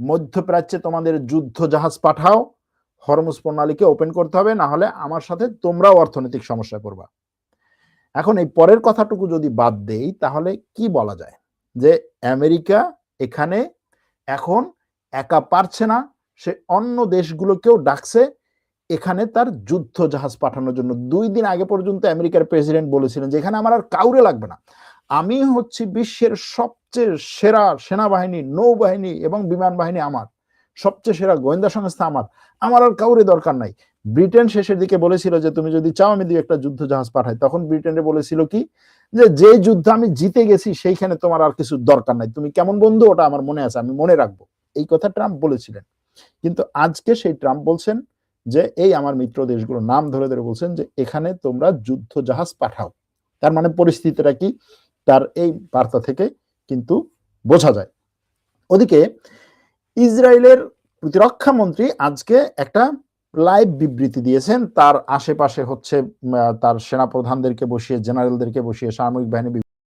মধ্যপ্রাচ্যে তোমাদের যুদ্ধ জাহাজ পাঠাও, হরমুজ প্রণালীকে ওপেন করতে হবে, না হলে আমার সাথে তোমরাও অর্থনৈতিক সমস্যায় পড়বা। এখন এই পরের কথাটুকু যদি বাদ দেই তাহলে কি বলা যায়, যে আমেরিকা এখানে এখন একা পারছে না, সে অন্য দেশগুলোকেও ডাকছে এখানে তার যুদ্ধ জাহাজ পাঠানোর জন্য। 2 দিন আগে পর্যন্ত আমেরিকার প্রেসিডেন্ট বলেছিলেন যে এখানে আমার আর কাউরে লাগবে না, আমি হচ্ছি বিশ্বের সবচেয়ে সেরা সেনাবাহিনী, নৌবাহিনী এবং বিমান বাহিনী আমার, সবচেয়ে সেরা গোয়েন্দা সংস্থা আমার আর কাউরে দরকার নাই। ব্রিটেন শেষের দিকে বলেছিল যে তুমি যদি চাও আমি 2 একটা যুদ্ধ জাহাজ পাঠাই, তখন ব্রিটেনে বলেছিল কি যে যুদ্ধ আমি জিতে গেছি সেইখানে তোমার আর কিছু দরকার নাই, তুমি কেমন বন্ধু ওটা আমার মনে আছে, আমি মনে রাখবো। এই কথা ট্রাম্প বলেছিলেন। কিন্তু আজকে সেই ট্রাম্প বলছেন যে এই আমার মিত্র দেশগুলোর নাম ধরে ধরে বলছেন যে এখানে তোমরা যুদ্ধ জাহাজ পাঠাও। তার মানে পরিস্থিতিটা কি, তার এই বার্তা থেকে কিন্তু বোঝা যায়। ওদিকে ইসরায়েলের প্রতিরক্ষা মন্ত্রী আজকে একটা লাইভ বিবৃতি দিয়েছেন, তার আশেপাশে হচ্ছে তার সেনাপ্রধানদেরকে বসিয়ে, জেনারেলদেরকে বসিয়ে, সামরিক বাহিনী